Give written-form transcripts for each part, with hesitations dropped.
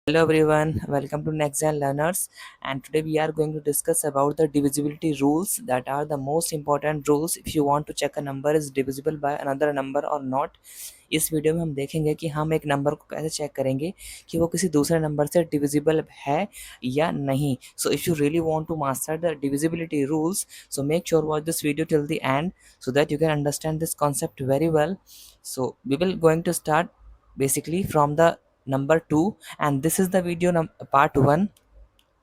Hello everyone, welcome to Next Gen Learners, and today we are going to discuss about the divisibility rules that are the most important rules if you want to check a number is divisible by another number or not. इस video में हम देखेंगे कि हम एक number को कैसे check करेंगे कि वो किसी दूसरे नंबर से डिविजिबल है या नहीं. So if you really want to master the divisibility rules, so make sure watch this video till the end so that you can understand this concept very well. So we will going to start basically from the number 2, and this is the video part 1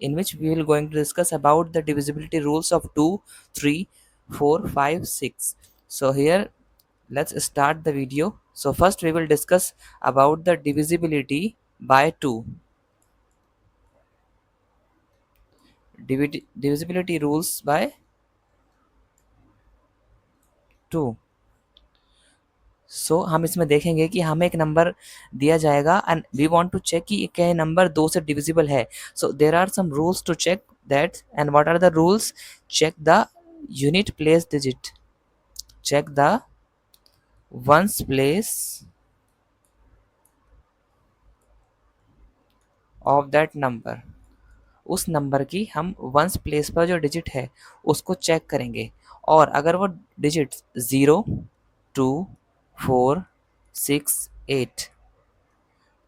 in which we will going to discuss about the divisibility rules of 2, 3, 4, 5, 6. So here let's start the video. So first we will discuss about the divisibility by 2. Divisibility rules by 2. So हम इसमें देखेंगे कि हमें एक number दिया जाएगा and we want to check कि क्या नंबर 2 से डिविजिबल है. So there are some rules to check that, and what are the rules? Check the unit place digit, check the ones place of that number. उस number की हम once place पर जो digit है उसको check करेंगे, और अगर वो डिजिट 0, 2, 4, 6, 8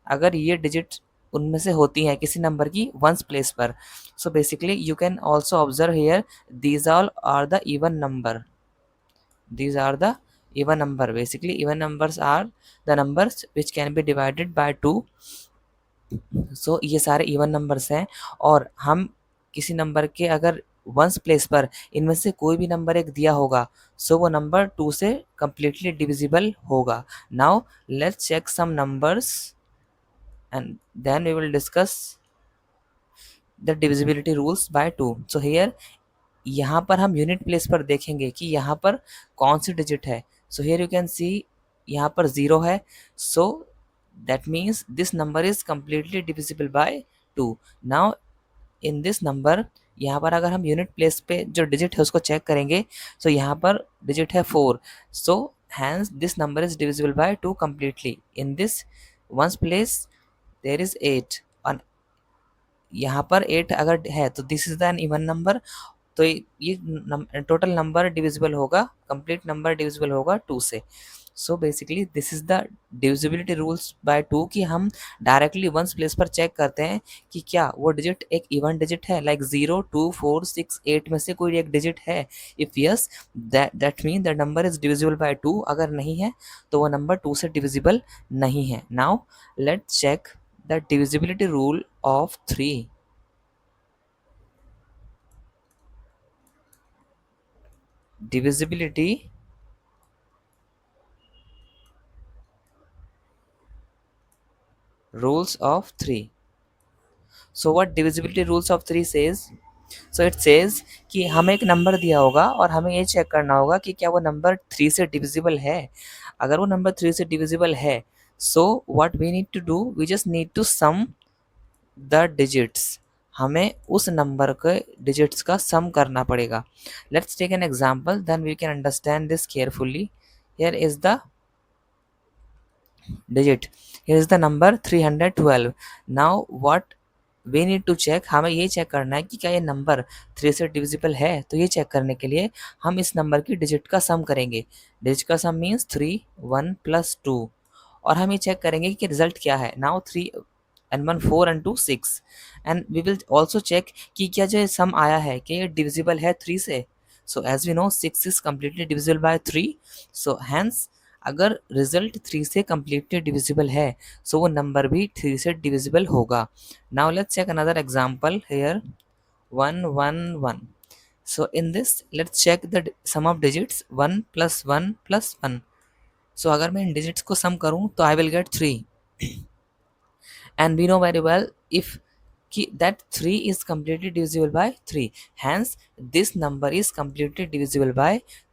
अगर ये डिजिट उनमें से होती हैं किसी नंबर की वंस प्लेस पर, so basically you can also observe here these all are the even number. these are the even number. Basically even numbers are the numbers which can be divided by 2. सो ये सारे even numbers हैं, और हम किसी number के अगर once place पर इनमें से कोई भी नंबर एक दिया होगा, सो वो नंबर 2 से कंप्लीटली डिविजिबल होगा. Now let's check some numbers and then we will discuss the divisibility rules by 2. So here यहाँ पर हम यूनिट प्लेस पर देखेंगे कि यहाँ पर कौन सी डिजिट है. सो हियर यू कैन सी यहाँ पर 0 है, so that means this number is completely divisible by 2. Now in this number यहाँ पर अगर हम यूनिट प्लेस पे जो डिजिट है उसको चेक करेंगे, सो यहाँ पर डिजिट है 4. So hence this number is divisible by 2 completely. In this once place there is 8, और यहाँ पर 8 अगर है तो this is an even number. तो ये टोटल नंबर डिविजिबल होगा, कंप्लीट नंबर डिविजिबल होगा 2 से. So basically this is the divisibility rules by 2 कि हम डायरेक्टली वंस प्लेस पर चेक करते हैं कि क्या वो डिजिट एक इवन डिजिट है, लाइक 0, 2, 4, 6, 8 में से कोई एक डिजिट है. If yes, that mean the number is divisible by 2. अगर नहीं है तो वो नंबर 2 से डिविजिबल नहीं है. Now let's check the divisibility rule of 3. divisibility rules of 3. So what divisibility rules of 3 says? So it says कि हमें एक नंबर दिया होगा और हमें ये चेक करना होगा कि क्या वो नंबर 3 से डिविजिबल है. अगर वो नंबर 3 से डिविजिबल है, so what we need to do, we just need to sum the digits. हमें उस नंबर के डिजिट्स का सम करना पड़ेगा. Let's take an example, then we can understand this carefully. Here is the digit, here is the number 312. now what we need to check, हमें ये check करना है कि क्या ये नंबर 3 से डिविजिबल है. तो ये चेक करने के लिए हम इस नंबर की डिजिट का सम करेंगे. डिजिट का सम मीन्स 3, 1 + 2, और हम ये चेक करेंगे कि रिजल्ट क्या है. Now 3 and 1 4 and 2 6, and we will also check कि क्या जो सम आया है कि ये डिविजिबल है 3 से. so as we know 6 is completely divisible by 3, so hence अगर रिजल्ट 3 से कम्प्लीटली डिविजिबल है, सो वो नंबर भी 3 से डिविजिबल होगा. Now let's check another example here 1 1 1. So in this let's check the sum of digits 1 + 1 + 1. सो अगर मैं इन डिजिट्स को सम करूं तो I will get 3, and we know very well if that 3 is completely divisible by 3, hence this number is completely divisible by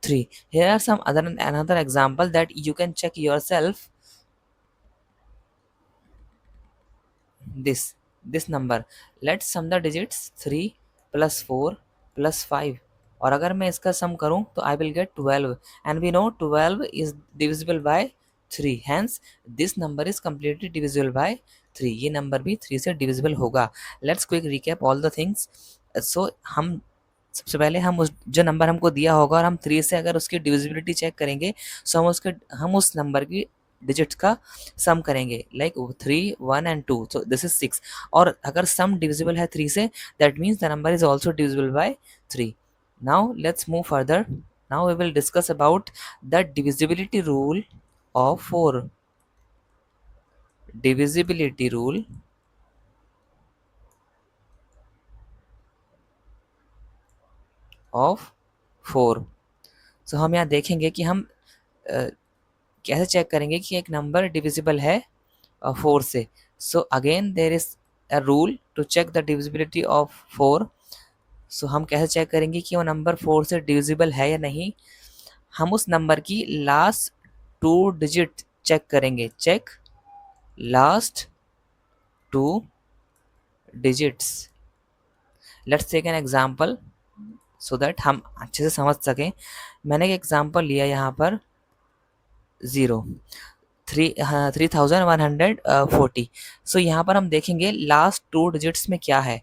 3. Here are some another example that you can check yourself. this number, let's sum the digits 3 + 4 + 5, और अगर मैं इसका सम करूं तो I will get 12, and we know 12 is divisible by 3, hence this number is completely divisible by 3, ये number भी 3 से divisible होगा। Let's quick recap all the things. So हम सबसे पहले हम उस जो नंबर हमको दिया होगा और हम 3 से अगर उसकी डिविजिबिलिटी चेक करेंगे, सो हम उस नंबर की डिजिट्स का सम करेंगे, like 3, 1 and 2, so this is 6। और अगर सम डिविजिबल है 3 से, that means the number is also divisible by 3। Now let's move further. Now we will discuss about the divisibility rule of 4। divisibility rule of 4। सो हम यहाँ देखेंगे कि हम कैसे चेक करेंगे कि एक नंबर डिविजिबल है 4 से। So again there is a rule to check the divisibility of 4। सो हम कैसे चेक करेंगे कि वो नंबर 4 से डिविजिबल है या नहीं? हम उस नंबर की लास्ट 2 डिजिट चेक करेंगे। Check last 2 digits. Let's take an example so that हम अच्छे से समझ सकें। मैंने एक एग्जाम्पल लिया यहाँ पर 0, 3140। सो यहाँ पर हम देखेंगे लास्ट 2 डिजिट्स में क्या है।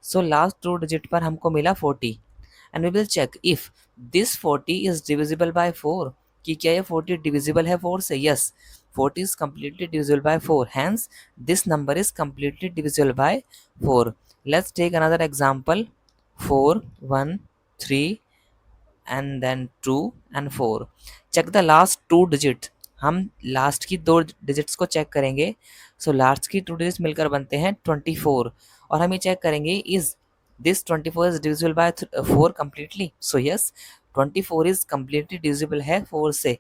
सो लास्ट 2 डिजिट पर हमको मिला 40 and we will check if this 40 is divisible by 4, कि क्या ये 40 डिविजिबल है 4 से? Yes, 40 is completely divisible by 4, hence this number is completely divisible by 4। Let's take another example, 4, 1, 3 and then 2 and 4। check the last 2 digit। हम last की 2 digits को check करेंगे। So last की 2 डिजिट्स मिलकर बनते हैं 24 और हम ये चेक करेंगे is this 24 is divisible by 4 completely। So yes, 24 is completely divisible है 4 से,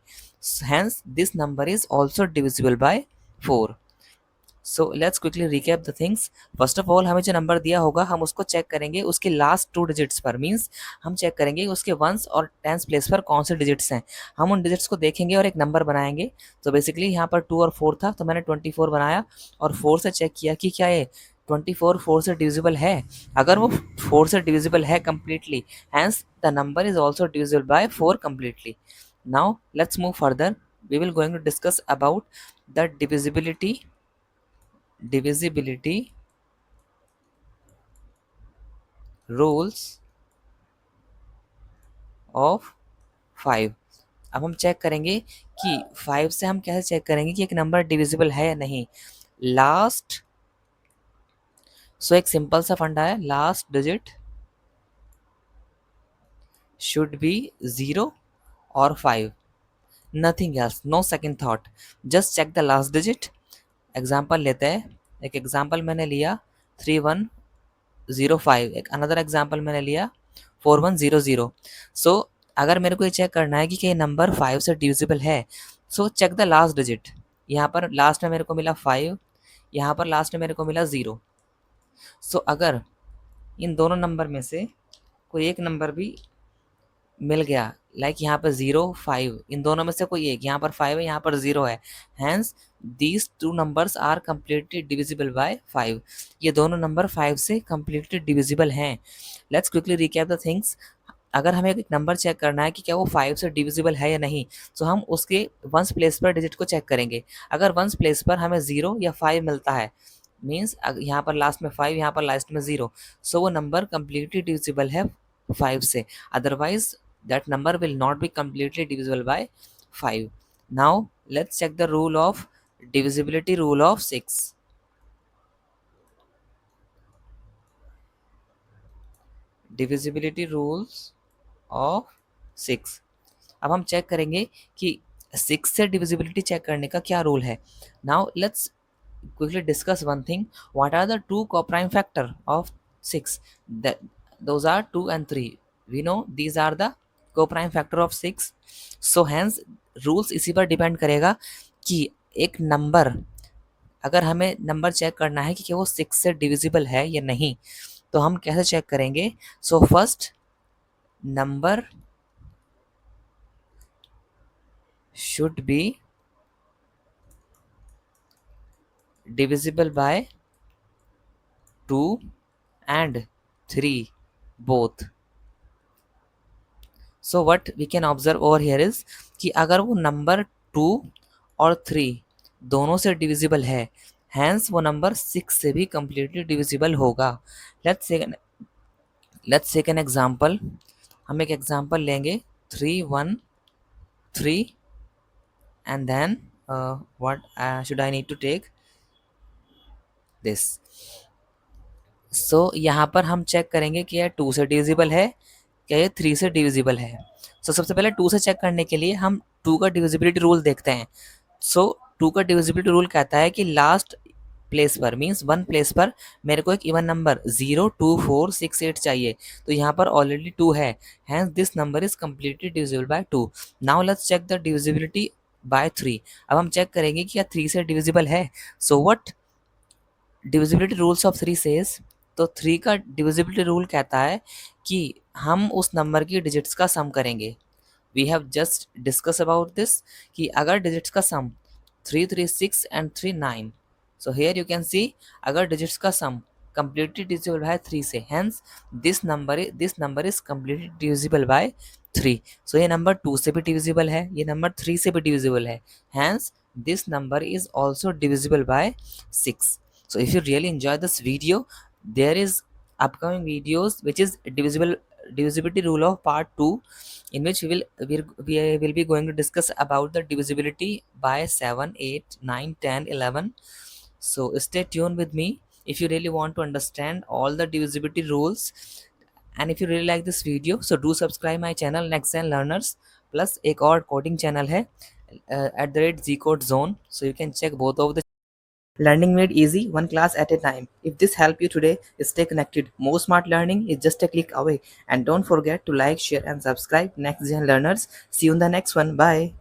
hence this number is also divisible by 4। So let's quickly recap the things. First of all हमें जो नंबर दिया होगा हम उसको चेक करेंगे उसके लास्ट 2 डिजिट्स पर, मीन्स हम चेक करेंगे उसके वंस और टेंस प्लेस पर कौन से डिजिट्स हैं। हम उन डिजिट्स को देखेंगे और एक नंबर बनाएंगे। तो बेसिकली यहाँ पर 2 और 4 था, तो मैंने 24 बनाया और 4 से चेक किया कि क्या ये 24 4 से डिविजिबल है। अगर वो 4 से डिविजिबल है completely, hence the number is also divisible by 4 completely. Now let's move further. We will going to discuss about the divisibility rules of 5। अब हम चेक करेंगे कि 5 से हम कैसे चेक करेंगे कि एक नंबर डिविजिबल है या नहीं। लास्ट, सो एक सिंपल सा फंडा है, लास्ट डिजिट शुड बी 0 और 5, nothing else, no second thought, just check the last digit. Example लेते हैं, एक एग्जाम्पल मैंने लिया 3105, एक अनदर एग्जाम्पल मैंने लिया 4100। सो अगर मेरे को ये चेक करना है कि ये नंबर 5 से डिविजिबल है, so check the last digit. यहाँ पर लास्ट में मेरे को मिला 5, यहाँ पर लास्ट में मेरे को मिला 0। सो अगर इन दोनों नंबर में से कोई एक नंबर भी मिल गया, लाइक यहाँ पर 0 5, इन दोनों में से कोई एक, यहाँ पर 5 है यहाँ पर 0 है, hence these 2 numbers are completely divisible by 5। ये दोनों नंबर 5 से कम्प्लीटली डिविजिबल हैं। Let's quickly recap the things. अगर हमें एक नंबर चेक करना है कि क्या वो 5 से डिविजिबल है या नहीं, तो हम उसके वंस प्लेस पर डिजिट को चेक करेंगे। अगर वंस प्लेस पर हमें 0 या 5 मिलता है, मीन्स यहाँ पर लास्ट में 5 यहाँ पर लास्ट में 0, सो वो नंबर कम्प्लीटली डिविजिबल है 5 से, otherwise that number will not be completely divisible by 5। Now let's check the rule of divisibility rule of 6। divisibility rules of 6। अब हम चेक करेंगे कि 6 से डिविजिबिलिटी चेक करने का क्या रूल है। Now let's quickly discuss one thing, what are the two co-prime factor of 6? that those are 2 and 3, we know these are the co-prime factor of 6। so hence rules इसी पर depend करेगा कि एक number, अगर हमें number check करना है कि वो 6 से डिविजिबल है या नहीं, तो हम कैसे चेक करेंगे। So first, number should be divisible by 2 and 3 both। So what we can observe over here is कि अगर वो नंबर 2 और 3 दोनों से डिविजिबल है, हैंस वो नंबर 6 से भी कम्प्लीटली डिविजिबल होगा। Let's take an example. हम एक एग्जाम्पल लेंगे 3 1 3 and then what should I need to take this. So यहाँ पर हम चेक करेंगे कि यह 2 से डिविजिबल है, क्या ये 3 से डिविजिबल है। सो सबसे पहले 2 से चेक करने के लिए हम 2 का डिविजिबिलिटी रूल देखते हैं। सो 2 का डिविजिबिलिटी रूल कहता है कि लास्ट प्लेस पर मीन्स 1 प्लेस पर मेरे को एक इवन नंबर 0 2 4 6 8 चाहिए, तो यहाँ पर ऑलरेडी 2 है, hence this number is completely divisible by 2। Now let's check the divisibility by 3। अब हम चेक करेंगे कि क्या 3 से डिविजिबल है। So what divisibility rules of 3 says, तो 3 का डिविजिबिलिटी रूल कहता है कि हम उस नंबर की डिजिट्स का सम करेंगे। We have just discuss about this कि अगर डिजिट्स का sum 3 3 6 and 3 9, so here you can see अगर डिजिट्स का सम completely divisible by 3 से, hence this number is completely divisible by 3। so ये नंबर 2 से भी डिविजिबल है, ये नंबर 3 से भी डिविजिबल है, hence this number is also divisible by 6। so if you really enjoy this video, there is upcoming videos which is divisibility rule of part 2, in which we will be going to discuss about the divisibility by 7 8 9 10 11। so stay tuned with me if you really want to understand all the divisibility rules, and if you really like this video, so do subscribe my channel Next Gen Learners। plus एक और coding channel है @ZCodeZone, so you can check both of the learning made easy, one class at a time। if this helped you today, stay connected, more smart learning is just a click away, and don't forget to like, share and subscribe Next Gen Learners। see you in the next one, bye।